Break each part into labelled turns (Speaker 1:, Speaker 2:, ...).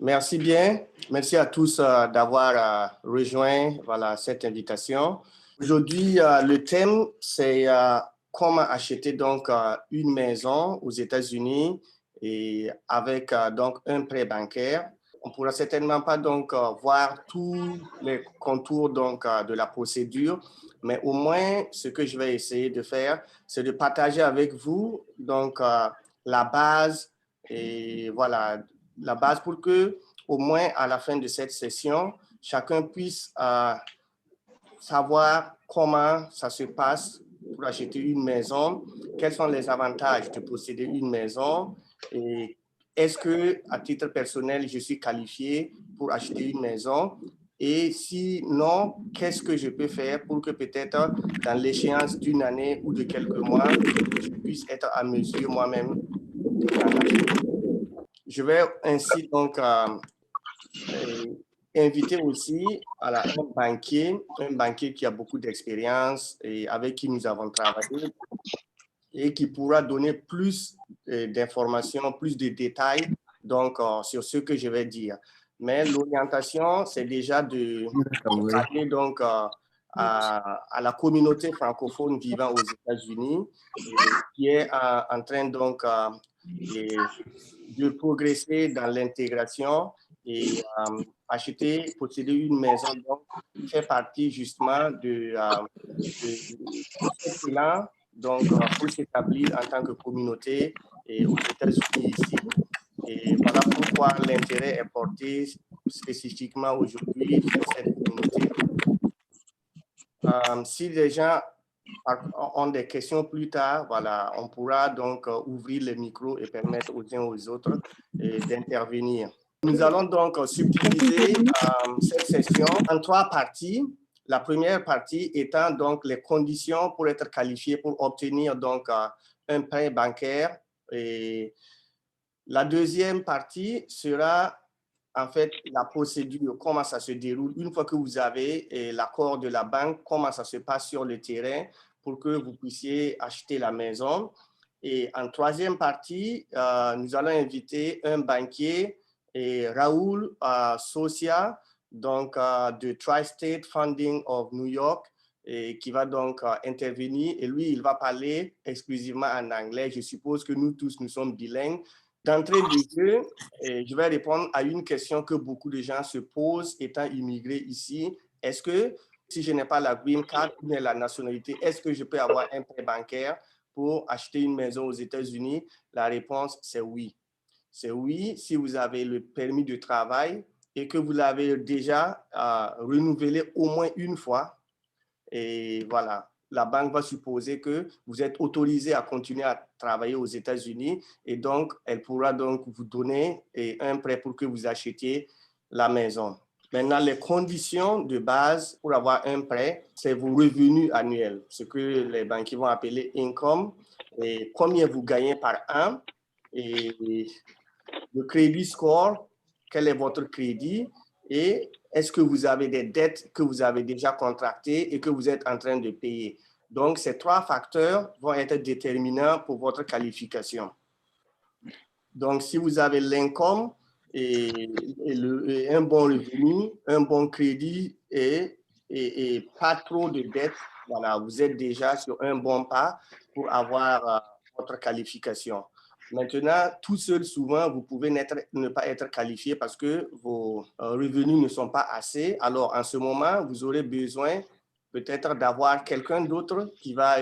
Speaker 1: Merci bien. Merci à tous d'avoir rejoint cette invitation. Aujourd'hui, le thème, c'est comment acheter donc une maison aux États-Unis et avec donc un prêt bancaire. On ne pourra certainement pas donc voir tous les contours donc de la procédure, mais au moins ce que je vais essayer de faire, c'est de partager avec vous donc la base et voilà la base pour que au moins à la fin de cette session, chacun puisse savoir comment ça se passe pour acheter une maison, quels sont les avantages de posséder une maison et est-ce que, à titre personnel, je suis qualifié pour acheter une maison et si non, qu'est-ce que je peux faire pour que peut-être dans l'échéance d'une année ou de quelques mois, je puisse être à mesure moi-même d'en acheter. Je vais ainsi donc inviter aussi un banquier qui a beaucoup d'expérience et avec qui nous avons travaillé et qui pourra donner plus d'informations, plus de détails donc, sur ce que je vais dire. Mais l'orientation, c'est déjà de parler donc, à la communauté francophone vivant aux États-Unis qui est en train donc de progresser dans l'intégration et posséder une maison donc, fait partie justement de ce plan donc, pour s'établir en tant que communauté et aux États-Unis ici. Et voilà pourquoi l'intérêt est porté spécifiquement aujourd'hui sur cette communauté. Si les gens ont des questions plus tard, voilà, on pourra donc ouvrir le micro et permettre aux uns aux autres d'intervenir. Nous allons donc subdiviser cette session en 3 parties. La première partie étant donc les conditions pour être qualifié pour obtenir donc un prêt bancaire. Et la deuxième partie sera en fait la procédure, comment ça se déroule. Une fois que vous avez l'accord de la banque, comment ça se passe sur le terrain pour que vous puissiez acheter la maison. Et en troisième partie, nous allons inviter un banquier, Raoul Socia, donc de Tri-State Funding of New York, et qui va donc intervenir. Et lui, il va parler exclusivement en anglais. Je suppose que nous tous, nous sommes bilingues. D'entrée de jeu, je vais répondre à une question que beaucoup de gens se posent étant immigrés ici. Est-ce que si je n'ai pas la green card ou la nationalité, est-ce que je peux avoir un prêt bancaire pour acheter une maison aux États-Unis? La réponse, c'est oui. C'est oui si vous avez le permis de travail et que vous l'avez déjà renouvelé au moins une fois. Et voilà, la banque va supposer que vous êtes autorisé à continuer à travailler aux États-Unis et donc, elle pourra donc vous donner un prêt pour que vous achetiez la maison. Maintenant, les conditions de base pour avoir un prêt, c'est vos revenus annuels, ce que les banquiers vont appeler income, et combien vous gagnez par an, et le crédit score, quel est votre crédit, et est-ce que vous avez des dettes que vous avez déjà contractées et que vous êtes en train de payer? Donc, ces 3 facteurs vont être déterminants pour votre qualification. Donc, si vous avez l'income et un bon revenu, un bon crédit et pas trop de dettes, voilà, vous êtes déjà sur un bon pas pour avoir votre qualification. Maintenant, tout seul, souvent, vous pouvez ne pas être qualifié parce que vos revenus ne sont pas assez. Alors, en ce moment, vous aurez besoin peut-être d'avoir quelqu'un d'autre qui va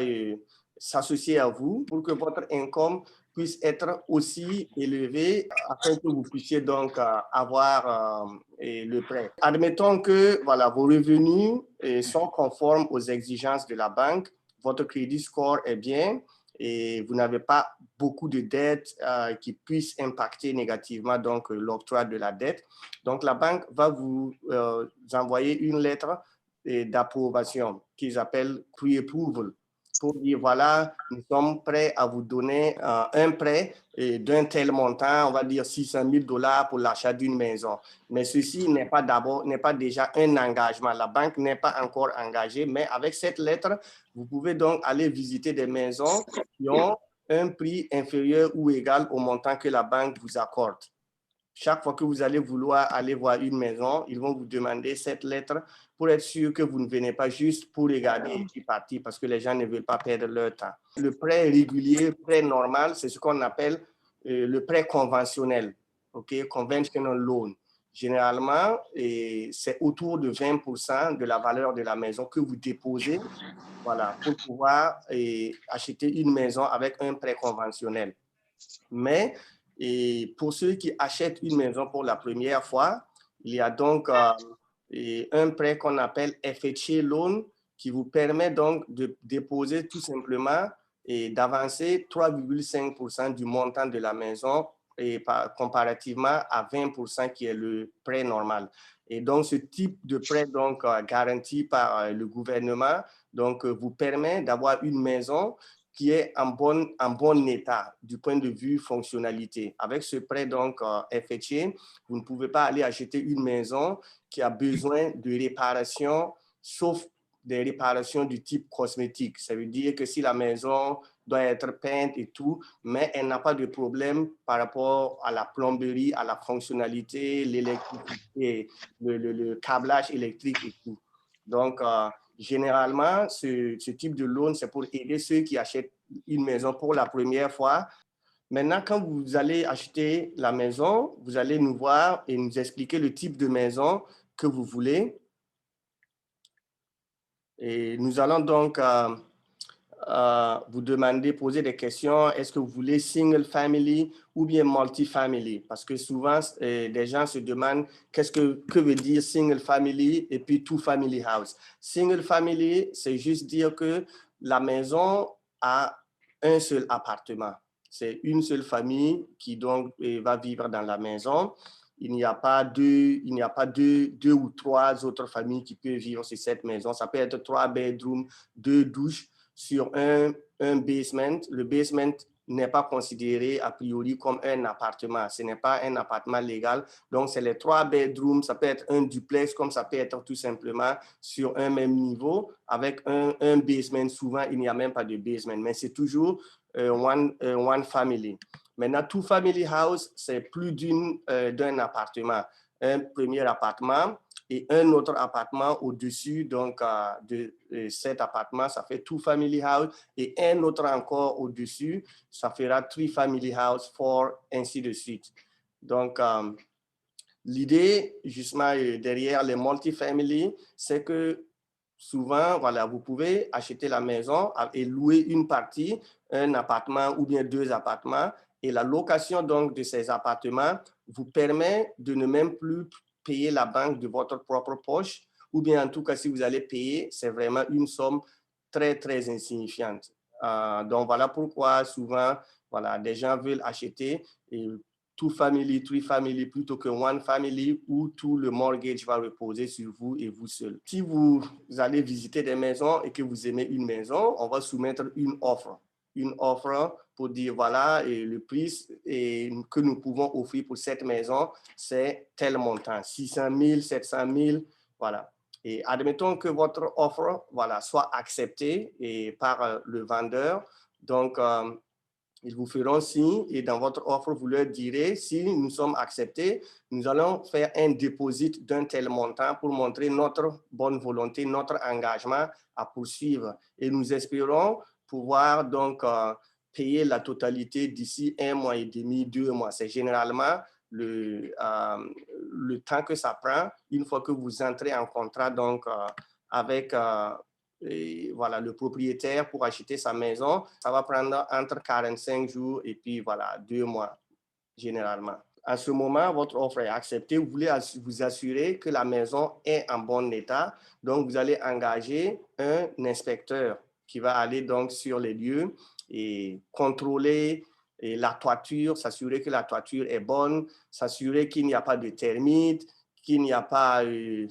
Speaker 1: s'associer à vous pour que votre income puisse être aussi élevé afin que vous puissiez donc avoir le prêt. Admettons que voilà, vos revenus sont conformes aux exigences de la banque, votre crédit score est bien, et vous n'avez pas beaucoup de dettes qui puissent impacter négativement donc l'octroi de la dette. Donc, la banque va vous envoyer une lettre d'approbation qu'ils appellent pre-approval pour dire, voilà, nous sommes prêts à vous donner un prêt d'un tel montant, on va dire $600 000 pour l'achat d'une maison. Mais ceci n'est pas déjà un engagement. La banque n'est pas encore engagée, mais avec cette lettre, vous pouvez donc aller visiter des maisons qui ont un prix inférieur ou égal au montant que la banque vous accorde. Chaque fois que vous allez vouloir aller voir une maison, ils vont vous demander cette lettre pour être sûr que vous ne venez pas juste pour regarder et puis partir parce que les gens ne veulent pas perdre leur temps. Le prêt régulier, prêt normal, c'est ce qu'on appelle le prêt conventionnel, okay? Conventional loan. Généralement, c'est autour de 20% de la valeur de la maison que vous déposez, voilà, pour pouvoir acheter une maison avec un prêt conventionnel. Mais pour ceux qui achètent une maison pour la première fois, il y a donc un prêt qu'on appelle FHA Loan qui vous permet donc de déposer tout simplement et d'avancer 3,5% du montant de la maison comparativement à 20% qui est le prêt normal. Et donc, ce type de prêt donc, garanti par le gouvernement donc, vous permet d'avoir une maison qui est en bon état du point de vue fonctionnalité. Avec ce prêt donc FHA, vous ne pouvez pas aller acheter une maison qui a besoin de réparations, sauf des réparations du type cosmétique. Ça veut dire que si la maison doit être peinte et tout, mais elle n'a pas de problème par rapport à la plomberie, à la fonctionnalité, l'électricité, le câblage électrique et tout. Donc, généralement, ce type de loan, c'est pour aider ceux qui achètent une maison pour la première fois. Maintenant, quand vous allez acheter la maison, vous allez nous voir et nous expliquer le type de maison que vous voulez. Et nous allons donc vous demander, poser des questions. Est-ce que vous voulez single family ou bien multifamily? Parce que souvent, des gens se demandent que veut dire single family et puis two family house. Single family, c'est juste dire que la maison a un seul appartement. C'est une seule famille qui donc va vivre dans la maison. Il n'y a pas deux ou trois autres familles qui peuvent vivre sur cette maison. Ça peut être 3 bedrooms, 2 douches sur un basement. Le basement n'est pas considéré a priori comme un appartement. Ce n'est pas un appartement légal. Donc, c'est les 3 bedrooms. Ça peut être un duplex, comme ça peut être tout simplement sur un même niveau. Avec un basement, souvent, il n'y a même pas de basement, mais c'est toujours one family. Maintenant, two family house, c'est plus d'un appartement. Un premier appartement et un autre appartement au-dessus donc, de cet appartement, ça fait two family house. Et un autre encore au-dessus, ça fera three family house, four, ainsi de suite. Donc, l'idée, justement, derrière les multifamily, c'est que souvent, voilà, vous pouvez acheter la maison et louer une partie, un appartement ou bien 2 appartements. Et la location donc de ces appartements vous permet de ne même plus payer la banque de votre propre poche, ou bien en tout cas, si vous allez payer, c'est vraiment une somme très, très insignifiante. Donc, voilà pourquoi souvent, voilà, des gens veulent acheter et two family, three family plutôt que one family où tout le mortgage va reposer sur vous et vous seul. Si vous allez visiter des maisons et que vous aimez une maison, on va soumettre une offre. Une offre pour dire voilà, et le prix que nous pouvons offrir pour cette maison, c'est tel montant, 600 000, 700 000, voilà. Et admettons que votre offre voilà, soit acceptée par le vendeur. Donc, ils vous feront signe et dans votre offre, vous leur direz, si nous sommes acceptés, nous allons faire un dépôt d'un tel montant pour montrer notre bonne volonté, notre engagement à poursuivre. Et nous espérons pouvoir donc payer la totalité d'ici 1 mois et demi, 2 mois. C'est généralement le temps que ça prend une fois que vous entrez en contrat donc, avec et voilà, le propriétaire pour acheter sa maison. Ça va prendre entre 45 jours et puis voilà, 2 mois généralement. À ce moment, votre offre est acceptée. Vous voulez vous assurer que la maison est en bon état. Donc, vous allez engager un inspecteur qui va aller donc sur les lieux et contrôler la toiture, s'assurer que la toiture est bonne, s'assurer qu'il n'y a pas de termites, qu'il n'y a pas de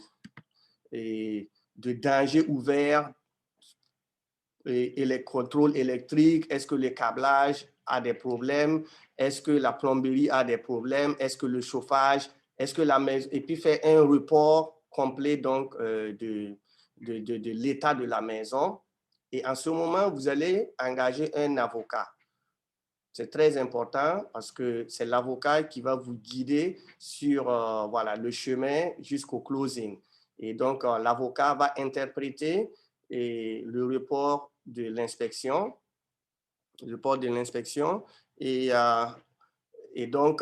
Speaker 1: danger ouvert et les contrôles électriques, est-ce que le câblage a des problèmes, est-ce que la plomberie a des problèmes, est-ce que le chauffage, est-ce que la maison, et puis faire un report complet donc de l'état de la maison. Et en ce moment, vous allez engager un avocat. C'est très important parce que c'est l'avocat qui va vous guider sur voilà, le chemin jusqu'au closing. Et donc, l'avocat va interpréter le report de l'inspection, et, et donc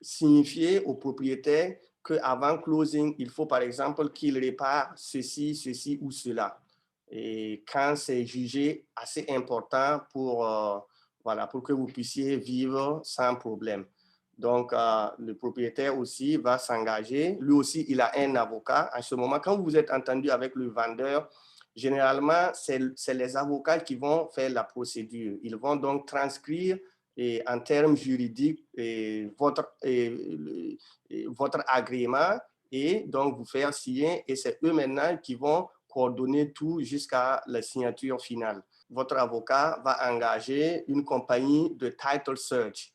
Speaker 1: signifier au propriétaire qu'avant closing, il faut par exemple qu'il répare ceci, ceci ou cela. Et quand c'est jugé assez important pour, voilà, pour que vous puissiez vivre sans problème. Donc, le propriétaire aussi va s'engager. Lui aussi, il a un avocat. En ce moment, quand vous êtes entendu avec le vendeur, généralement, c'est les avocats qui vont faire la procédure. Ils vont donc transcrire en termes juridiques votre agrément et donc vous faire signer. Et c'est eux maintenant qui vont coordonner tout jusqu'à la signature finale. Votre avocat va engager une compagnie de title search.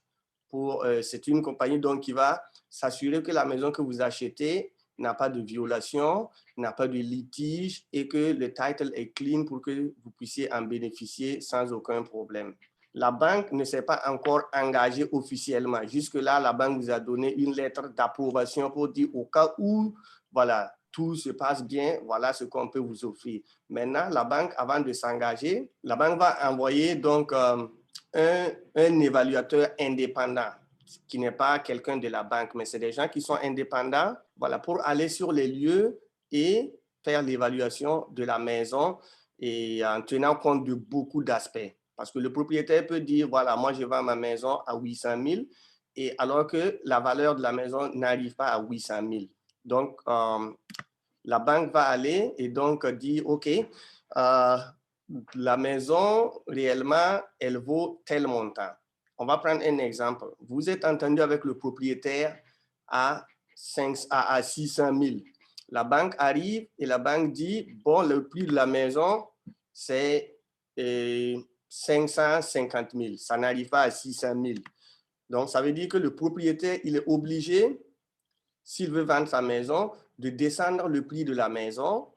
Speaker 1: C'est une compagnie donc qui va s'assurer que la maison que vous achetez n'a pas de violation, n'a pas de litige et que le title est clean pour que vous puissiez en bénéficier sans aucun problème. La banque ne s'est pas encore engagée officiellement. Jusque-là, la banque vous a donné une lettre d'approbation pour dire au cas où, voilà, tout se passe bien, voilà ce qu'on peut vous offrir. Maintenant, la banque, avant de s'engager, la banque va envoyer donc un évaluateur indépendant qui n'est pas quelqu'un de la banque, mais c'est des gens qui sont indépendants, voilà, pour aller sur les lieux et faire l'évaluation de la maison et en tenant compte de beaucoup d'aspects. Parce que le propriétaire peut dire, voilà, moi je vends ma maison à 800 000, et alors que la valeur de la maison n'arrive pas à 800 000. Donc, la banque va aller et donc dire, OK, la maison, réellement, elle vaut tel montant. On va prendre un exemple. Vous êtes entendu avec le propriétaire à 600 000. La banque arrive et la banque dit, bon, le prix de la maison, c'est 550 000. Ça n'arrive pas à 600 000. Donc, ça veut dire que le propriétaire, il est obligé, s'il veut vendre sa maison, de descendre le prix de la maison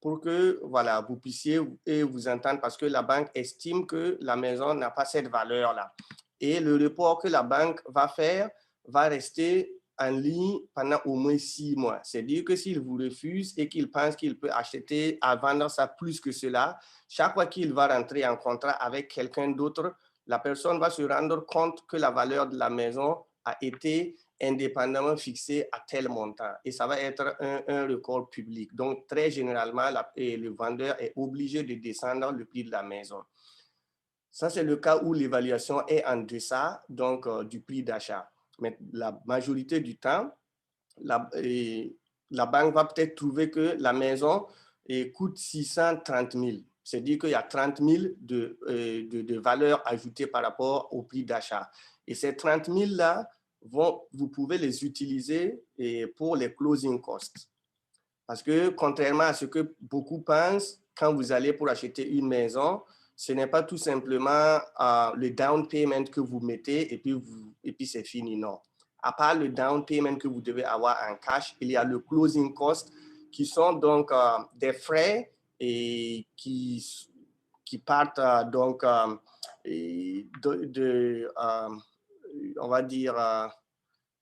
Speaker 1: pour que voilà, vous puissiez vous entendre parce que la banque estime que la maison n'a pas cette valeur-là. Et le report que la banque va faire va rester en ligne pendant au moins 6 mois. C'est-à-dire que s'il vous refuse et qu'il pense qu'il peut acheter à vendre ça plus que cela, chaque fois qu'il va rentrer en contrat avec quelqu'un d'autre, la personne va se rendre compte que la valeur de la maison a été indépendamment fixée à tel montant. Et ça va être un record public. Donc, très généralement, le vendeur est obligé de descendre le prix de la maison. Ça, c'est le cas où l'évaluation est en deçà donc, du prix d'achat. Mais la majorité du temps, la banque va peut-être trouver que la maison coûte 630 000. C'est-à-dire qu'il y a 30 000 de valeur ajoutée par rapport au prix d'achat. Et ces 30 000-là, vous pouvez les utiliser pour les closing costs. Parce que contrairement à ce que beaucoup pensent, quand vous allez pour acheter une maison, ce n'est pas tout simplement le down payment que vous mettez et puis c'est fini, non. À part le down payment que vous devez avoir en cash, il y a le closing cost qui sont donc des frais et qui partent donc on va dire,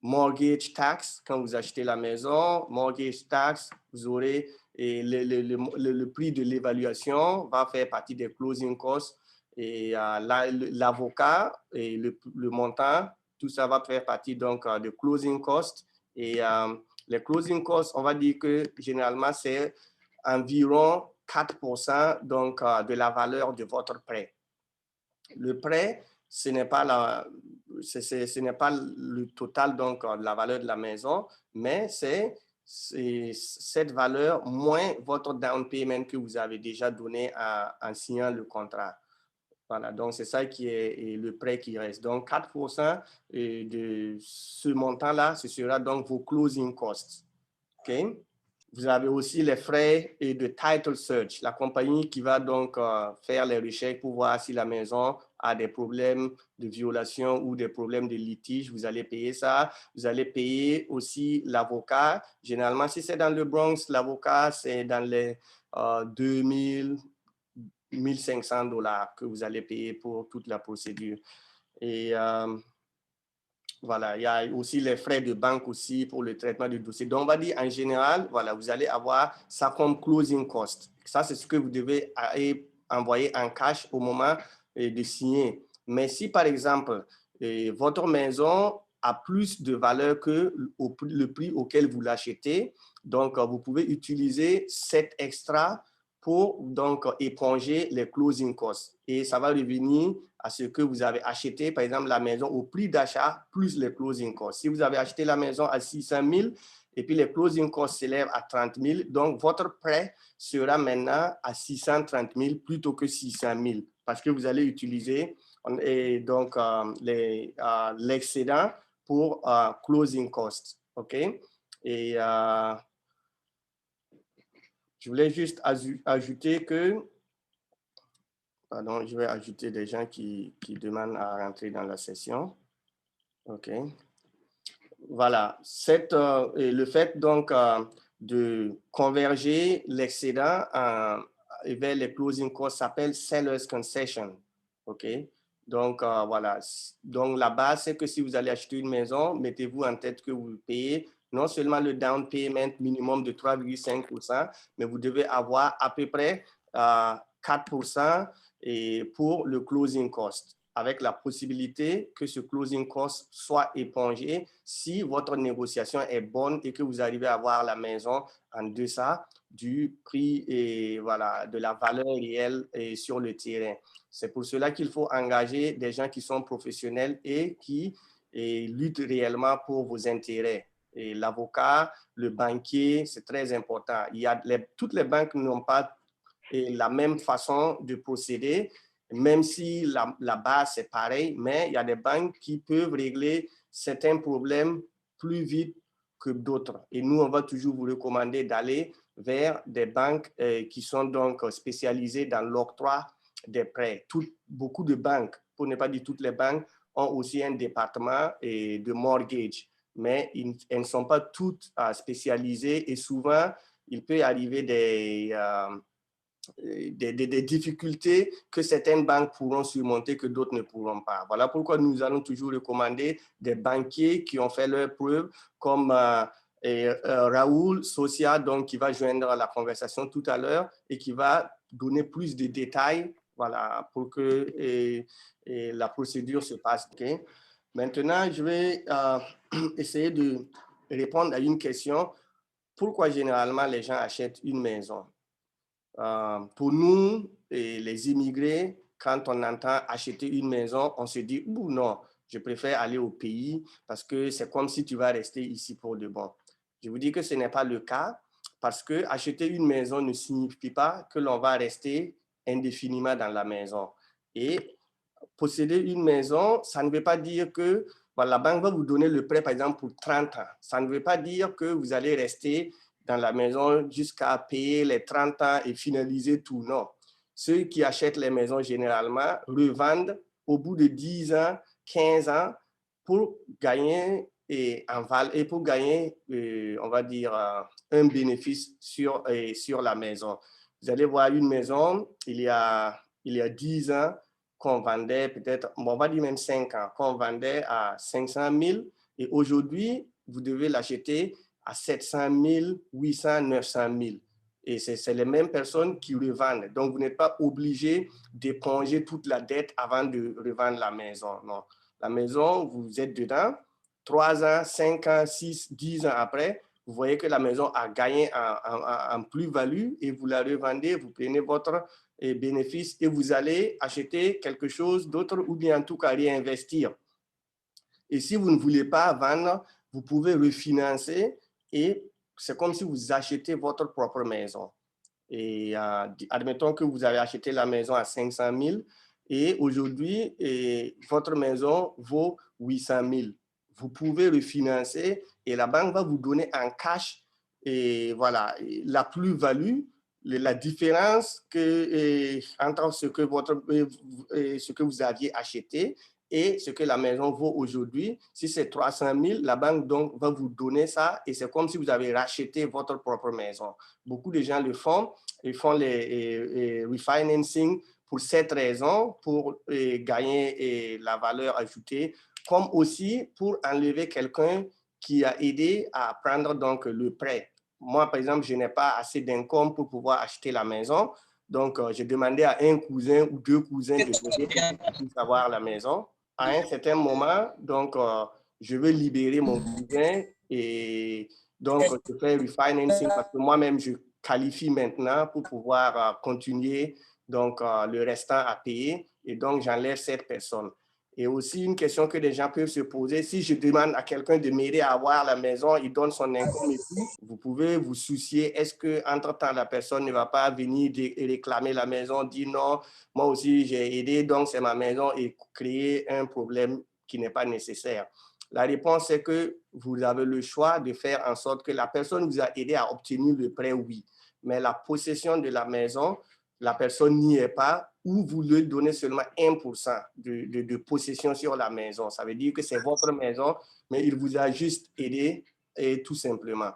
Speaker 1: mortgage tax, quand vous achetez la maison, mortgage tax, vous aurez le prix de l'évaluation va faire partie des closing costs et l'avocat et le montant, tout ça va faire partie donc de closing costs. Et les closing costs, on va dire que généralement, c'est environ 4% donc, de la valeur de votre prêt. Le prêt, ce n'est pas le total donc, de la valeur de la maison, mais c'est cette valeur moins votre down payment que vous avez déjà donné en signant le contrat. Voilà, donc c'est ça qui est le prêt qui reste. Donc 4% de ce montant-là, ce sera donc vos closing costs. OK? Vous avez aussi les frais de title search, la compagnie qui va donc faire les recherches pour voir si la maison a des problèmes de violation ou des problèmes de litige. Vous allez payer ça. Vous allez payer aussi l'avocat. Généralement, si c'est dans le Bronx, l'avocat, c'est dans les 2 000, 1 500 $ que vous allez payer pour toute la procédure. Et voilà, il y a aussi les frais de banque aussi pour le traitement du dossier. Donc, on va dire en général, voilà, vous allez avoir ça comme closing cost. Ça, c'est ce que vous devez envoyer en cash au moment de signer. Mais si, par exemple, votre maison a plus de valeur que le prix auquel vous l'achetez, donc vous pouvez utiliser cet extra pour donc éponger les closing costs. Et ça va revenir à ce que vous avez acheté, par exemple, la maison au prix d'achat plus les closing costs. Si vous avez acheté la maison à 600 000 et puis les closing costs s'élèvent à 30 000, donc votre prêt sera maintenant à 630 000 plutôt que 600 000 parce que vous allez utiliser donc l'excédent pour closing costs. OK? Et je voulais juste ajouter que, pardon, je vais ajouter des gens qui demandent à rentrer dans la session. OK. Voilà. Le fait donc de converger l'excédent vers les closing costs s'appelle seller's concession. OK. Donc, voilà. Donc, la base, c'est que si vous allez acheter une maison, mettez-vous en tête que vous payez non seulement le down payment minimum de 3,5%, mais vous devez avoir à peu près 4% pour le closing cost, avec la possibilité que ce closing cost soit épongé si votre négociation est bonne et que vous arrivez à avoir la maison en deçà du prix et voilà, de la valeur réelle sur le terrain. C'est pour cela qu'il faut engager des gens qui sont professionnels et qui luttent réellement pour vos intérêts. Et l'avocat, le banquier, c'est très important. Toutes les banques n'ont pas la même façon de procéder, même si la base est pareille, mais il y a des banques qui peuvent régler certains problèmes plus vite que d'autres. Et nous, on va toujours vous recommander d'aller vers des banques qui sont donc spécialisées dans l'octroi des prêts. Beaucoup de banques, pour ne pas dire toutes les banques, ont aussi un département de mortgage, mais elles ne sont pas toutes spécialisées et souvent, il peut arriver des difficultés que certaines banques pourront surmonter que d'autres ne pourront pas. Voilà pourquoi nous allons toujours recommander des banquiers qui ont fait leurs preuves, comme Raoul Socia, donc, qui va joindre la conversation tout à l'heure et qui va donner plus de détails, voilà, pour que la procédure se passe. Okay? Maintenant, je vais essayer de répondre à une question. Pourquoi généralement les gens achètent une maison? Pour nous, les immigrés, quand on entend acheter une maison, on se dit, non, je préfère aller au pays parce que c'est comme si tu vas rester ici pour de bon. Je vous dis que ce n'est pas le cas parce que acheter une maison ne signifie pas que l'on va rester indéfiniment dans la maison. Et posséder une maison, ça ne veut pas dire que la banque va vous donner le prêt, par exemple, pour 30 ans. Ça ne veut pas dire que vous allez rester dans la maison jusqu'à payer les 30 ans et finaliser tout. Non. Ceux qui achètent les maisons, généralement, revendent au bout de 10 ans, 15 ans pour gagner pour gagner, on va dire, un bénéfice sur la maison. Vous allez voir une maison, il y a 10 ans, qu'on vendait peut-être, on va dire même 5 ans, qu'on vendait à 500 000 et aujourd'hui, vous devez l'acheter à 700 000, 800, 900 000. Et c'est les mêmes personnes qui revendent. Donc, vous n'êtes pas obligé d'éponger toute la dette avant de revendre la maison. Non. La maison, vous êtes dedans. 3 ans, 5 ans, 6, 10 ans après, vous voyez que la maison a gagné en plus-value et vous la revendez, vous prenez votre bénéfice et vous allez acheter quelque chose d'autre ou bien en tout cas réinvestir. Et si vous ne voulez pas vendre, vous pouvez refinancer et c'est comme si vous achetez votre propre maison. Et admettons que vous avez acheté la maison à 500 000 et aujourd'hui, votre maison vaut 800 000. Vous pouvez refinancer et la banque va vous donner en cash et voilà, la plus-value, la différence entre ce que vous aviez acheté et ce que la maison vaut aujourd'hui. Si c'est 300 000, la banque donc va vous donner ça et c'est comme si vous avez racheté votre propre maison. Beaucoup de gens le font, ils font les refinancing pour cette raison, pour gagner la valeur ajoutée, comme aussi pour enlever quelqu'un qui a aidé à prendre donc le prêt. Moi, par exemple, je n'ai pas assez d'income pour pouvoir acheter la maison. Donc, j'ai demandé à un cousin ou deux cousins de m'aider pour qu'ils puissent avoir la maison. À un certain moment, donc, je veux libérer mon cousin et donc je fais refinancing parce que moi-même, je qualifie maintenant pour pouvoir continuer donc le restant à payer et donc j'enlève cette personne. Et aussi une question que les gens peuvent se poser, si je demande à quelqu'un de m'aider à avoir la maison, il donne son income et tout, vous pouvez vous soucier, est-ce qu'entre-temps la personne ne va pas venir réclamer la maison, dire non, moi aussi j'ai aidé, donc c'est ma maison et créer un problème qui n'est pas nécessaire. La réponse est que vous avez le choix de faire en sorte que la personne vous a aidé à obtenir le prêt, oui. Mais la possession de la maison, la personne n'y est pas ou vous lui donnez seulement 1% de possession sur la maison. Ça veut dire que c'est votre maison, mais il vous a juste aidé et tout simplement.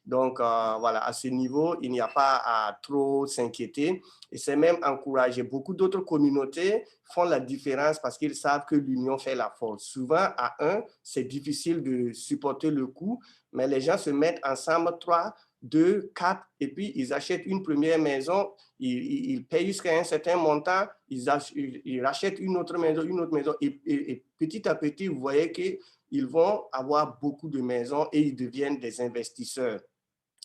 Speaker 1: Donc, voilà, à ce niveau, il n'y a pas à trop s'inquiéter. Et c'est même encouragé. Beaucoup d'autres communautés font la différence parce qu'ils savent que l'union fait la force. Souvent, à un, c'est difficile de supporter le coût, mais les gens se mettent ensemble, 3, 2, 4, et puis ils achètent une première maison, ils payent jusqu'à un certain montant, ils rachètent une autre maison, et petit à petit, vous voyez qu'ils vont avoir beaucoup de maisons et ils deviennent des investisseurs.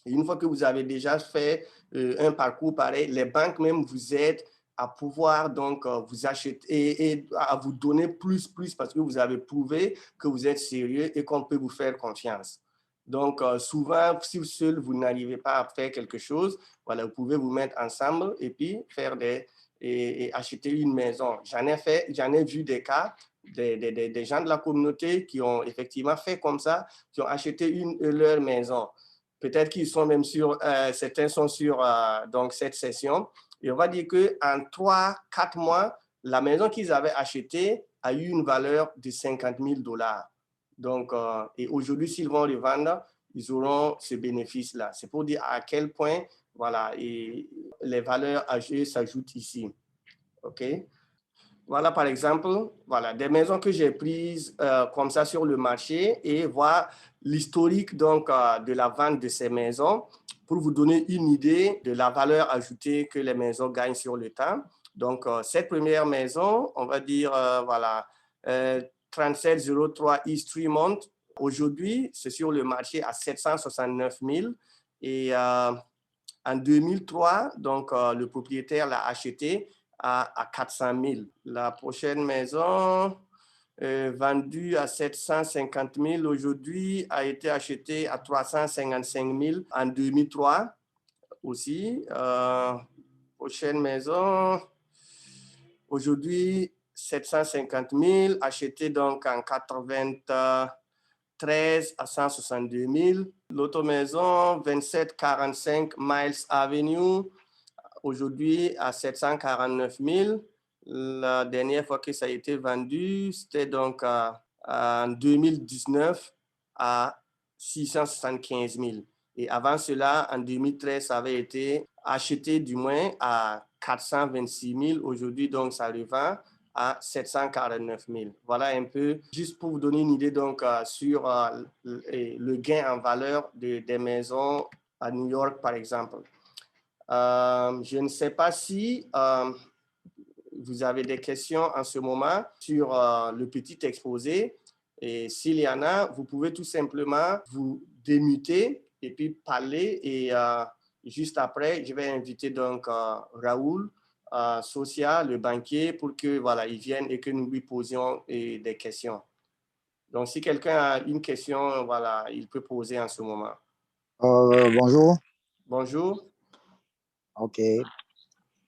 Speaker 1: Et une fois que vous avez déjà fait un parcours pareil, les banques même vous aident à pouvoir donc vous acheter et à vous donner plus parce que vous avez prouvé que vous êtes sérieux et qu'on peut vous faire confiance. Donc, souvent, si seul vous n'arrivez pas à faire quelque chose, voilà, vous pouvez vous mettre ensemble et puis faire et acheter une maison. J'en ai vu des cas, des gens de la communauté qui ont effectivement fait comme ça, qui ont acheté leur maison. Peut-être qu'ils sont même sur, certains sont sur donc cette session. Et on va dire qu'en 3-4 mois, la maison qu'ils avaient achetée a eu une valeur de 50 000 $. Donc, et aujourd'hui, s'ils vont revendre, ils auront ce bénéfice-là. C'est pour dire à quel point, voilà, et les valeurs âgées s'ajoutent ici. OK? Voilà, par exemple, voilà, des maisons que j'ai prises comme ça sur le marché et voir l'historique donc de la vente de ces maisons pour vous donner une idée de la valeur ajoutée que les maisons gagnent sur le temps. Donc, cette première maison, on va dire, voilà, 3703 East Tremont. Aujourd'hui, c'est sur le marché à 769 000 et en 2003, donc le propriétaire l'a acheté à 400 000. La prochaine maison, vendue à 750 000 aujourd'hui, a été achetée à 355 000 en 2003 aussi. Prochaine maison, aujourd'hui, 750 000, achetée donc en 93 à 162 000. L'autre maison, 2745 Miles Avenue, aujourd'hui à 749 000. La dernière fois que ça a été vendu, c'était donc en 2019 à 675 000. Et avant cela, en 2013, ça avait été acheté du moins à 426 000. Aujourd'hui, donc, ça revend à 749 000. Voilà un peu, juste pour vous donner une idée donc, sur le gain en valeur des maisons à New York, par exemple. Je ne sais pas si vous avez des questions en ce moment sur le petit exposé. Et s'il y en a, vous pouvez tout simplement vous démuter et puis parler. Et juste après, je vais inviter donc Raoul Socia, le banquier, pour que voilà, il vienne et que nous lui posions des questions. Donc, si quelqu'un a une question, voilà, il peut poser en ce moment.
Speaker 2: Bonjour.
Speaker 1: Bonjour.
Speaker 2: OK.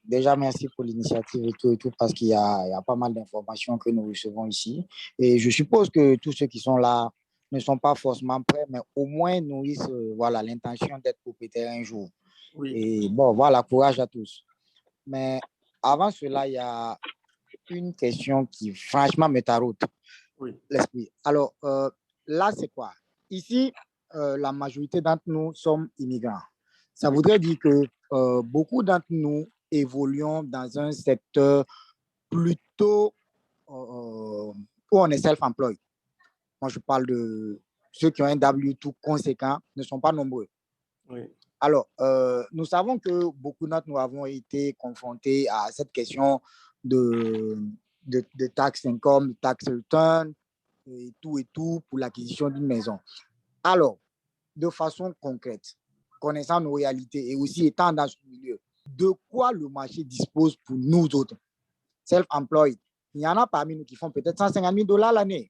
Speaker 2: Déjà, merci pour l'initiative et tout, parce qu'il y a pas mal d'informations que nous recevons ici. Et je suppose que tous ceux qui sont là ne sont pas forcément prêts, mais au moins nourrissent voilà, l'intention d'être propriétaire un jour.
Speaker 1: Oui.
Speaker 2: Et bon, voilà, courage à tous. Mais avant cela, il y a une question qui franchement me taraude l'esprit. Alors, là, c'est quoi? Ici, la majorité d'entre nous sommes immigrants. Ça voudrait dire que beaucoup d'entre nous évoluons dans un secteur plutôt où on est self-employed. Moi, je parle de ceux qui ont un W2 conséquent, ne sont pas nombreux.
Speaker 1: Oui.
Speaker 2: Alors, nous savons que beaucoup d'entre nous avons été confrontés à cette question de taxes income, tax return et tout pour l'acquisition d'une maison. Alors, de façon concrète, connaissant nos réalités et aussi étant dans ce milieu, de quoi le marché dispose pour nous autres, self-employed? Il y en a parmi nous qui font peut-être 150 000 $ l'année,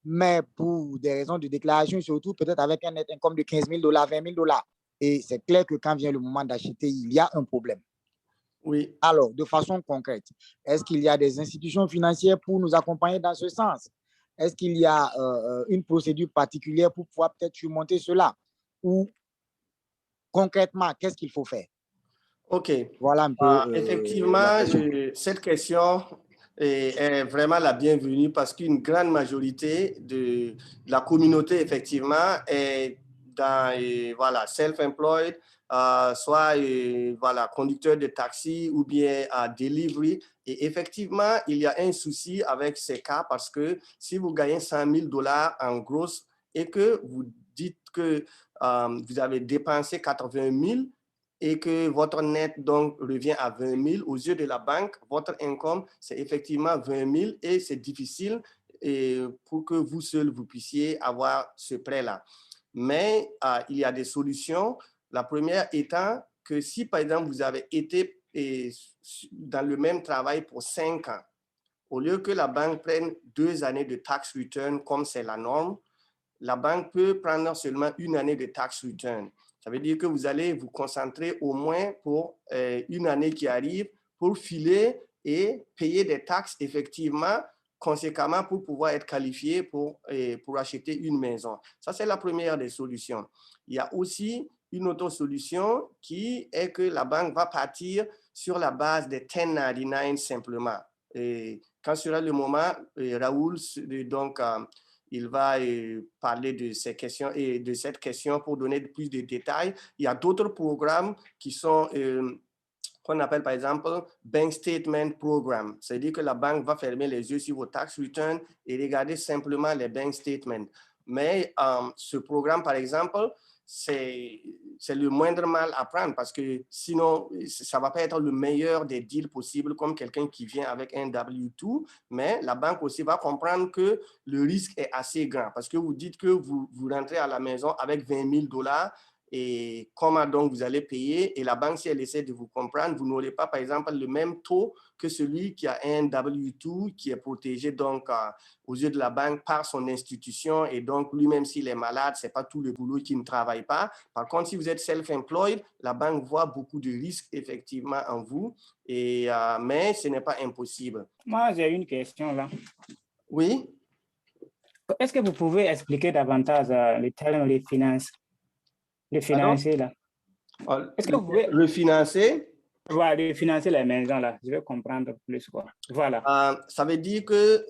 Speaker 2: mais pour des raisons de déclaration, surtout peut-être avec un net income de 15 000 $, 20 000 $. Et c'est clair que quand vient le moment d'acheter, il y a un problème.
Speaker 1: Oui.
Speaker 2: Alors, de façon concrète, est-ce qu'il y a des institutions financières pour nous accompagner dans ce sens? Est-ce qu'il y a une procédure particulière pour pouvoir peut-être surmonter cela? Ou concrètement, qu'est-ce qu'il faut faire?
Speaker 1: OK.
Speaker 2: Voilà un peu.
Speaker 1: Effectivement, cette question est vraiment la bienvenue parce qu'une grande majorité de la communauté, effectivement, est dans, voilà, self-employed, soit voilà, conducteur de taxi ou bien delivery. Et effectivement, il y a un souci avec ces cas parce que si vous gagnez 100 000 $ en gros et que vous dites que vous avez dépensé 80 000 et que votre net donc revient à 20 000, aux yeux de la banque, votre income, c'est effectivement 20 000 et c'est difficile pour que vous seul, vous puissiez avoir ce prêt-là. Mais il y a des solutions. La première étant que si, par exemple, vous avez été dans le même travail pour 5 ans, au lieu que la banque prenne 2 années de tax return comme c'est la norme, la banque peut prendre seulement 1 année de tax return. Ça veut dire que vous allez vous concentrer au moins pour 1 année qui arrive pour filer et payer des taxes effectivement conséquemment pour pouvoir être qualifié pour acheter une maison. Ça, c'est la première des solutions. Il y a aussi une autre solution qui est que la banque va partir sur la base des 1099 simplement. Et quand sera le moment, Raoul, donc, il va parler de ces questions et de cette question pour donner plus de détails. Il y a d'autres programmes qui sont qu'on appelle par exemple Bank Statement Program. C'est-à-dire que la banque va fermer les yeux sur vos tax returns et regarder simplement les bank statements. Mais ce programme, par exemple, c'est le moindre mal à prendre parce que sinon, ça ne va pas être le meilleur des deals possibles comme quelqu'un qui vient avec un W2, mais la banque aussi va comprendre que le risque est assez grand parce que vous dites que vous rentrez à la maison avec 20 000 $ et comment donc vous allez payer. Et la banque, si elle essaie de vous comprendre, vous n'aurez pas, par exemple, le même taux que celui qui a un W2 qui est protégé donc aux yeux de la banque par son institution. Et donc, lui-même, s'il est malade, ce n'est pas tout le boulot qui ne travaille pas. Par contre, si vous êtes self-employed, la banque voit beaucoup de risques effectivement en vous, mais ce n'est pas impossible.
Speaker 3: Moi, j'ai une question là.
Speaker 1: Oui?
Speaker 3: Est-ce que vous pouvez expliquer davantage les termes des finances? Le financer là.
Speaker 1: Est-ce que vous pouvez refinancer?
Speaker 3: Voilà, refinancer les maisons là. Je vais comprendre plus quoi. Voilà.
Speaker 1: Ça veut dire que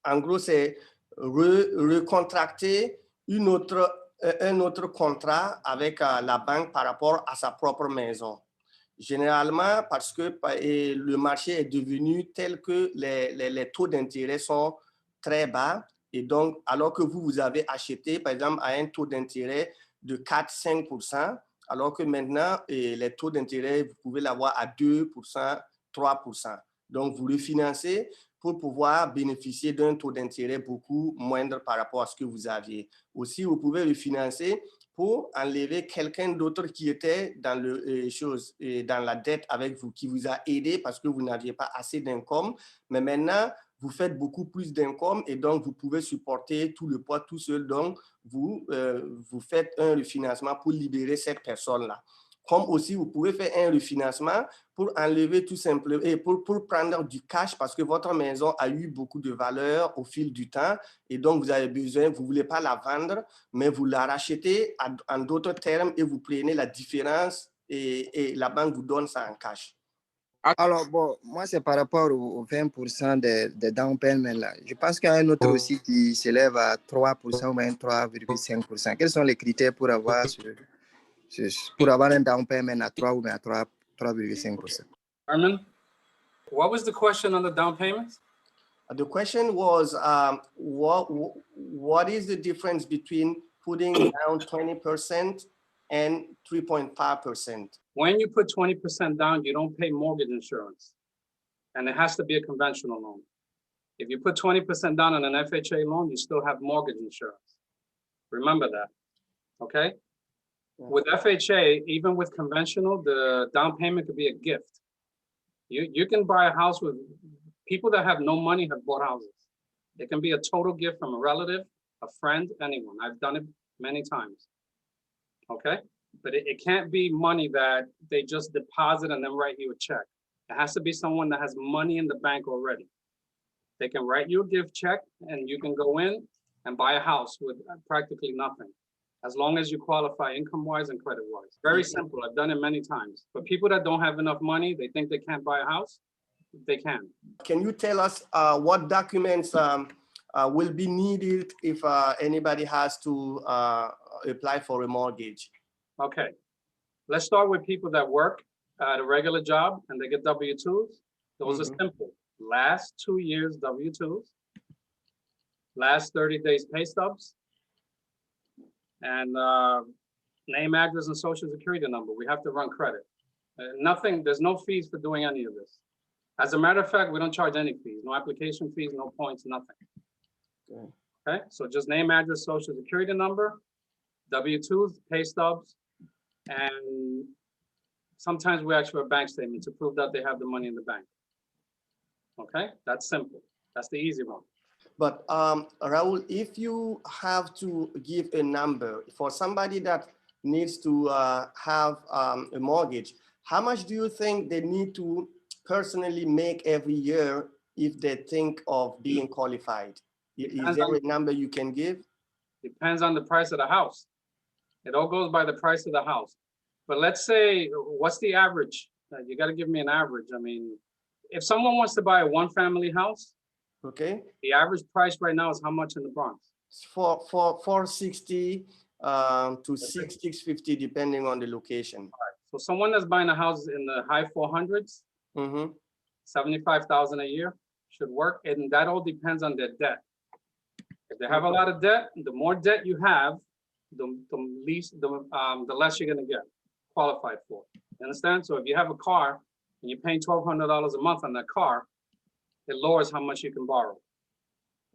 Speaker 1: en gros, c'est recontracter un autre contrat avec la banque par rapport à sa propre maison. Généralement, parce que le marché est devenu tel que les taux d'intérêt sont très bas. Et donc, alors que vous avez acheté, par exemple, à un taux d'intérêt de 4-5%, alors que maintenant, les taux d'intérêt, vous pouvez l'avoir à 2%, 3%. Donc, vous refinancez pour pouvoir bénéficier d'un taux d'intérêt beaucoup moindre par rapport à ce que vous aviez. Aussi, vous pouvez refinancer pour enlever quelqu'un d'autre qui était dans dans la dette avec vous, qui vous a aidé parce que vous n'aviez pas assez d'income. Mais maintenant, vous faites beaucoup plus d'income et donc vous pouvez supporter tout le poids tout seul. Donc, vous faites un refinancement pour libérer cette personne-là. Comme aussi, vous pouvez faire un refinancement pour enlever tout simplement et pour prendre du cash parce que votre maison a eu beaucoup de valeur au fil du temps et donc vous avez besoin, vous ne voulez pas la vendre, mais vous la rachetez en d'autres termes et vous prenez la différence et la banque vous donne ça en cash.
Speaker 4: Alors, bon, moi, c'est par rapport aux 20% de down payment là. Je pense qu'il y a un autre aussi qui s'élève à 3% ou même 3,5%. Quels sont les critères pour avoir un down payment à 3 ou à 3,5%.
Speaker 5: Armin, what was the question on the down payments?
Speaker 1: The question was, what is the difference between putting down 20% and 3.5%?
Speaker 5: When you put 20% down, you don't pay mortgage insurance. And it has to be a conventional loan. If you put 20% down on an FHA loan, you still have mortgage insurance. Remember that, okay?
Speaker 1: Yeah.
Speaker 5: With FHA, even with conventional, the down payment could be a gift. You can buy a house with people that have no money have bought houses. It can be a total gift from a relative, a friend, anyone. I've done it many times, okay? But it can't be money that they just deposit and then write you a check. It has to be someone that has money in the bank already. They can write you a gift check and you can go in and buy a house with practically nothing, as long as you qualify income-wise and credit-wise. Very simple. I've done it many times. But people that don't have enough money, they think they can't buy a house, they can.
Speaker 1: Can you tell us what documents will be needed if anybody has to apply for a mortgage?
Speaker 5: Okay, let's start with people that work at a regular job and they get W-2s. Those are simple. Last 2 years W-2s, last 30 days pay stubs, and name, address, and social security number. We have to run credit. Nothing, there's no fees for doing any of this. As a matter of fact, we don't charge any fees, no application fees, no points, nothing. Okay, so just name, address, social security number, W-2s, pay stubs, and sometimes we ask for a bank statement to prove that they have the money in the bank. Okay, that's simple. That's the easy one.
Speaker 1: But Raul, if you have to give a number for somebody that needs to have a mortgage, how much do you think they need to personally make every year if they think of being qualified? Is there a number you can give?
Speaker 5: Depends on the price of the house. It all goes by the price of the house. But let's say, what's the average? You got to give me an average. I mean, if someone wants to buy a one-family house,
Speaker 1: okay,
Speaker 5: the average price right now is how much in the Bronx?
Speaker 1: For 460 to 650, depending on the location.
Speaker 5: All right. So someone that's buying a house in the high 400s, 75,000 a year should work, and that all depends on their debt. If they have a lot of debt, the more debt you have, the less you're going to get qualified for. You understand? So if you have a car and you're paying $1,200 a month on that car, it lowers how much you can borrow.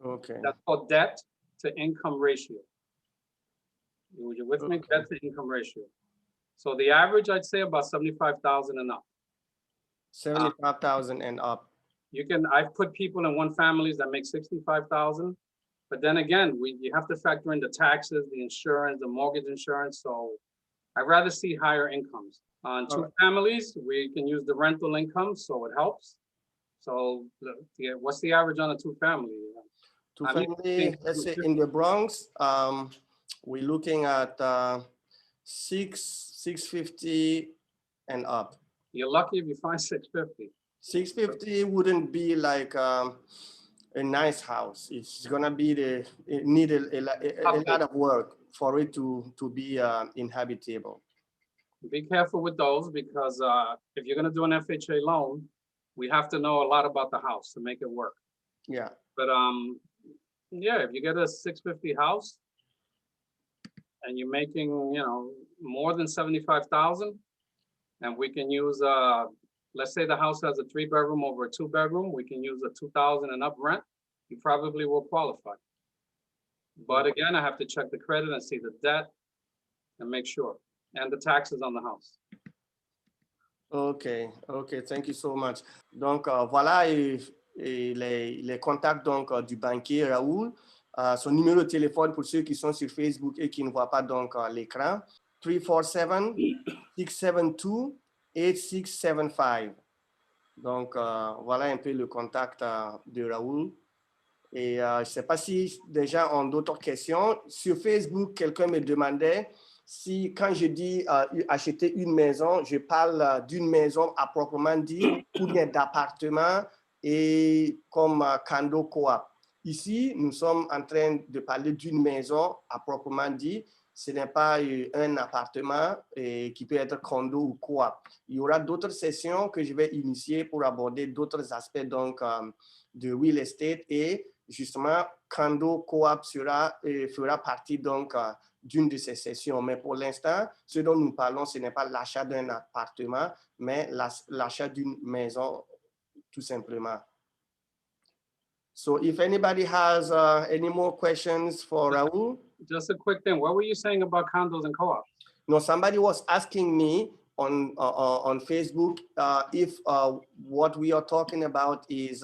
Speaker 1: Okay.
Speaker 5: That's called debt to income ratio. You with me? Debt to income ratio. So the average, I'd say about 75,000 and up.
Speaker 1: 75,000 and up.
Speaker 5: You can, I've put people in one families that make 65,000, but then again, you have to factor in the taxes, the insurance, the mortgage insurance. So I'd rather see higher incomes. On two families, we can use the rental income, so it helps. So what's the average on a two family?
Speaker 1: Two family, let's say in the Bronx, we're looking at 650 and up.
Speaker 5: You're lucky if you find 650.
Speaker 1: 650 wouldn't be like a nice house. It's gonna be need a lot of work for it to be inhabitable.
Speaker 5: Be careful with those because if you're gonna do an FHA loan, we have to know a lot about the house to make it work.
Speaker 1: Yeah.
Speaker 5: But yeah, if you get a 650 house and you're making, you know, more than 75,000, and we can use let's say the house has a 3-bedroom over a 2-bedroom, we can use a 2,000 and up rent, you probably will qualify. But again, I have to check the credit and see the debt and make sure, and the taxes on the house.
Speaker 1: Okay, thank you so much. Donc voilà les contacts donc du banquier Raoul. Son numéro de téléphone pour ceux qui sont sur Facebook et qui ne voient pas donc l'écran, 347-672-8675. Donc voilà un peu le contact de Raoul. Et je ne sais pas si des gens ont d'autres questions. Sur Facebook, quelqu'un me demandait si, quand je dis acheter une maison, je parle d'une maison à proprement dit ou bien d'appartement et comme condo coop. Ici, nous sommes en train de parler d'une maison à proprement dit ce n'est pas un appartement qui peut être condo ou coop. Il y aura d'autres sessions que je vais initier pour aborder d'autres aspects donc, de real estate et justement, condo coop fera partie donc d'une de ces sessions. Mais pour l'instant, ce dont nous parlons, ce n'est pas l'achat d'un appartement, mais l'achat d'une maison, tout simplement. So if anybody has any more questions for Raul.
Speaker 5: Just a quick thing. What were you saying about condos and co-ops?
Speaker 1: No, somebody was asking me on Facebook if what we are talking about is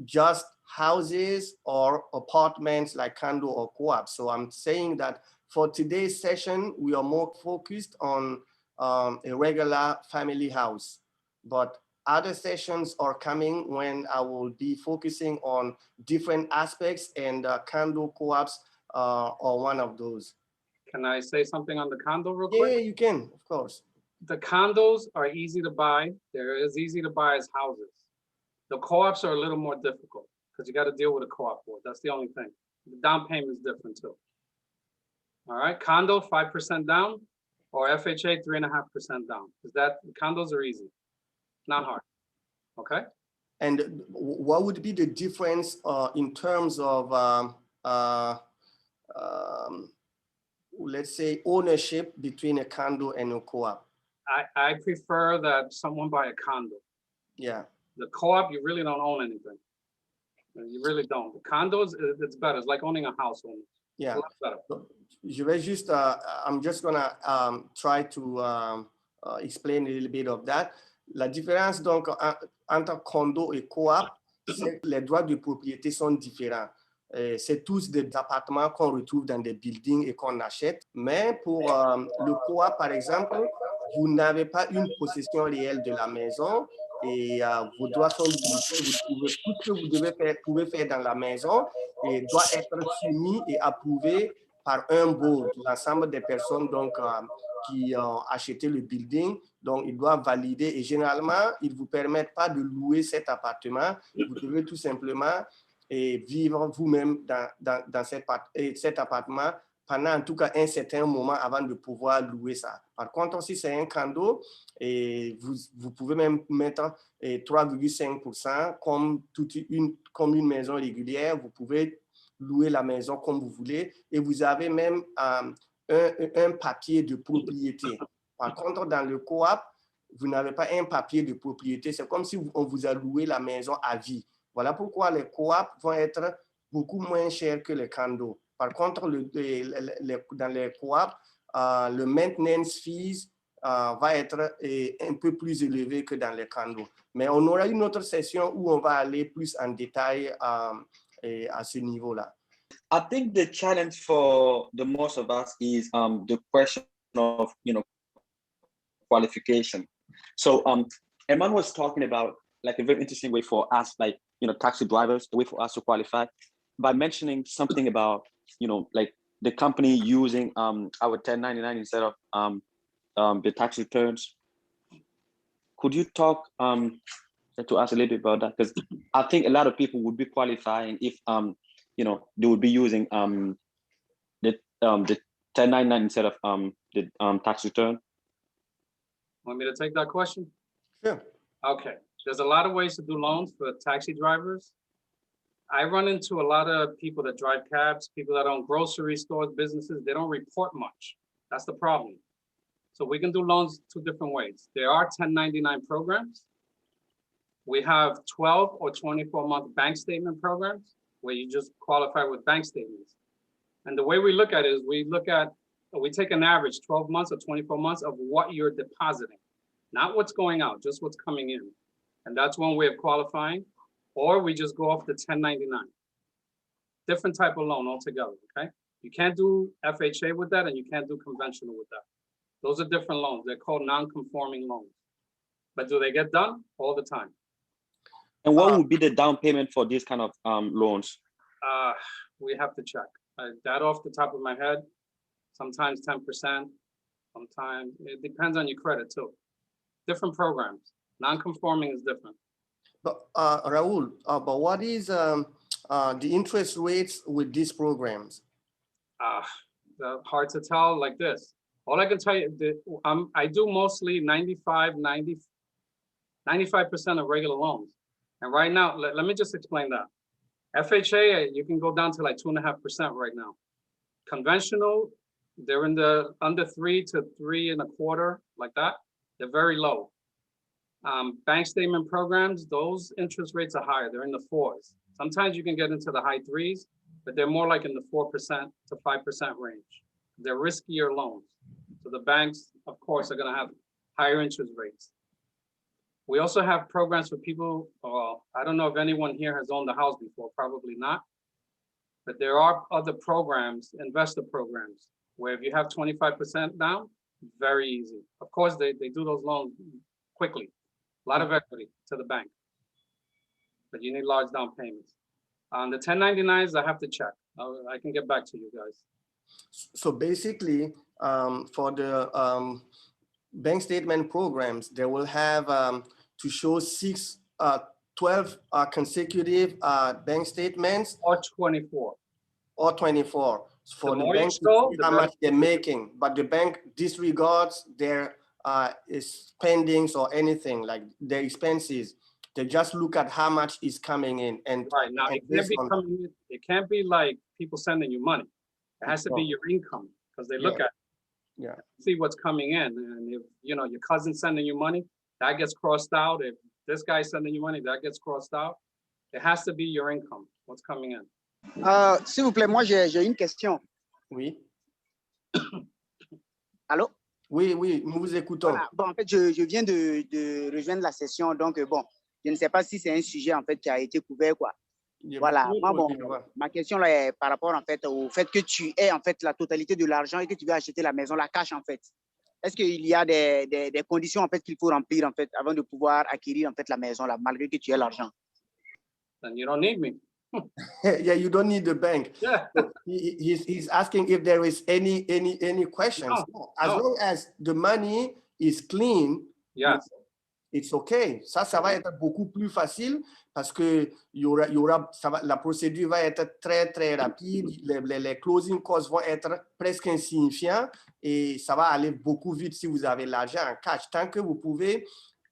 Speaker 1: just houses or apartments like condo or co-op. So I'm saying that for today's session, we are more focused on a regular family house, but other sessions are coming when I will be focusing on different aspects, and condo co-ops are one of those.
Speaker 5: Can I say something on the condo real
Speaker 1: Yeah,
Speaker 5: quick?
Speaker 1: you can, of course.
Speaker 5: The condos are easy to buy. They're as easy to buy as houses. The co-ops are a little more difficult because you got to deal with a co-op board. That's the only thing. The down payment is different too. All right, condo 5% down, or FHA 3.5% down. Is that condos are easy, not hard. Okay.
Speaker 1: And what would be the difference in terms of let's say ownership between a condo and a co-op?
Speaker 5: I prefer that someone buy a condo.
Speaker 1: Yeah.
Speaker 5: The co-op, you really don't own anything. You really don't. The condos, it's better. It's like owning a house almost.
Speaker 1: Yeah.
Speaker 5: It's a lot better.
Speaker 1: Je vais juste, I'm just gonna try to explain a little bit of that. La différence donc entre condo et coop, c'est que les droits de propriété sont différents. C'est tous des appartements qu'on retrouve dans des buildings et qu'on achète. Mais pour le coop, par exemple, vous n'avez pas une possession réelle de la maison et vos droits sont limités. Tout ce que vous pouvez faire dans la maison et doit être soumis et approuvé par un board, l'ensemble des personnes donc, qui ont acheté le building. Donc, ils doivent valider et généralement, ils ne vous permettent pas de louer cet appartement. Vous devez tout simplement vivre vous-même dans cet appartement pendant en tout cas un certain moment avant de pouvoir louer ça. Par contre, si c'est un condo, et vous pouvez même mettre 3,5% comme une maison régulière. Vous pouvez louer la maison comme vous voulez et vous avez même un papier de propriété. Par contre, dans le coop, vous n'avez pas un papier de propriété. C'est comme si on vous a loué la maison à vie. Voilà pourquoi les coops vont être beaucoup moins chers que les condos. Par contre, dans les coops, le maintenance fees va être un peu plus élevé que dans les condos. Mais on aura une autre session où on va aller plus en détail à ce niveau-là.
Speaker 6: I think the challenge for the most of us is the question of, qualification. So Eman was talking about like a very interesting way for us, like, taxi drivers, a way for us to qualify by mentioning something about, like the company using our 1099 instead of the tax returns. Could you talk to us a little bit about that? Because I think a lot of people would be qualifying if they would be using the 1099 instead of the tax return.
Speaker 5: Want me to take that question?
Speaker 1: Sure.
Speaker 5: Okay. There's a lot of ways to do loans for taxi drivers. I run into a lot of people that drive cabs, people that own grocery stores, businesses. They don't report much. That's the problem. So we can do loans two different ways. There are 1099 programs. We have 12 or 24-month bank statement programs where you just qualify with bank statements. And the way we look at it is we take an average 12 months or 24 months of what you're depositing, not what's going out, just what's coming in. And that's one way of qualifying, or we just go off the 1099. Different type of loan altogether, okay? You can't do FHA with that and you can't do conventional with that. Those are different loans. They're called non-conforming loans. But do they get done? All the time.
Speaker 6: And what would be the down payment for these kind of loans?
Speaker 5: We have to check. That off the top of my head, sometimes 10%, sometimes, it depends on your credit too. Different programs. Non-conforming is different.
Speaker 1: But Raul, but what is the interest rates with these programs?
Speaker 5: Hard to tell like this. All I can tell you, I do mostly 95% of regular loans. And right now, let me just explain that. FHA, you can go down to like 2.5% right now. Conventional, they're in the under 3 to 3.25, like that. They're very low. Bank statement programs, those interest rates are higher. They're in the 4s. Sometimes you can get into the high 3s, but they're more like in the 4% to 5% range. They're riskier loans. So the banks, of course, are going to have higher interest rates. We also have programs for people, I don't know if anyone here has owned a house before, probably not. But there are other programs, investor programs, where if you have 25% down, very easy. Of course, they do those loans quickly. A lot of equity to the bank. But you need large down payments. On the 1099s, I have to check. I can get back to you guys.
Speaker 1: So basically, for the bank statement programs, they will have to show 12 consecutive bank statements.
Speaker 5: Or 24.
Speaker 1: Or 24 for the
Speaker 5: more you
Speaker 1: bank to
Speaker 5: show,
Speaker 1: see
Speaker 5: the
Speaker 1: how
Speaker 5: better.
Speaker 1: much they're making, but the bank disregards their spendings or anything like their expenses. They just look at how much is coming in, and
Speaker 5: Right now,
Speaker 1: and
Speaker 5: it can't
Speaker 1: based
Speaker 5: be
Speaker 1: on-
Speaker 5: it can't be like people sending you money. It has to be your income, because they look
Speaker 1: Yeah.
Speaker 5: at see what's coming in, and if your cousin sending you money, that gets crossed out. If this guy's sending you money, that gets crossed out. It has to be your income, what's coming in.
Speaker 7: S'il vous plaît, moi j'ai une question.
Speaker 1: Oui,
Speaker 7: Allô?
Speaker 1: oui, nous vous écoutons.
Speaker 7: Voilà. Bon, en fait, je viens de rejoindre la session, donc bon, je ne sais pas si c'est un sujet en fait qui a été couvert, quoi. Voilà. Moi, bon, ma question là est par rapport en fait au fait que tu aies en fait la totalité de l'argent et que tu veux acheter la maison, la cash en fait. Est-ce qu'il y a des conditions en fait qu'il faut remplir en fait avant de pouvoir acquérir en fait la maison là, malgré que tu aies l'argent?
Speaker 5: Then you don't need me.
Speaker 1: Yeah, you don't need the bank.
Speaker 5: Yeah.
Speaker 1: So he's asking if there is any questions.
Speaker 5: No,
Speaker 1: As
Speaker 5: no.
Speaker 1: long as the money is clean,
Speaker 5: Yeah.
Speaker 1: it's okay. Ça va être beaucoup plus facile parce que la procédure va être très, très rapide. Les closing costs vont être presque insignifiants et ça va aller beaucoup vite si vous avez l'argent en cash. Tant que vous pouvez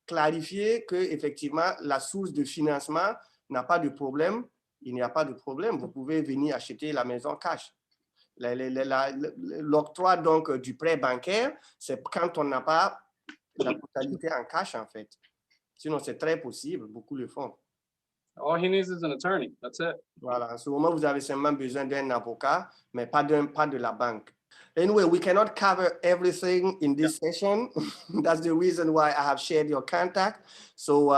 Speaker 1: clarifier que effectivement la source de financement n'a pas de problème, il n'y a pas de problème. Vous pouvez venir acheter la maison cash. L'octroi donc du prêt bancaire, c'est quand on n'a pas la totalité en cash en fait. Sinon, c'est très possible. Beaucoup le font.
Speaker 5: All he needs is an attorney. That's it.
Speaker 1: Voilà. En ce moment, vous avez seulement besoin d'un avocat, mais pas de la banque. Anyway, we cannot cover everything in this session. That's the reason why I have shared your contact. So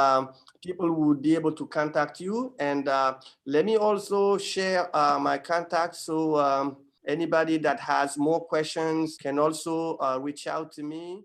Speaker 1: people would be able to contact you. And let me also share my contact. So anybody that has more questions can also reach out to me.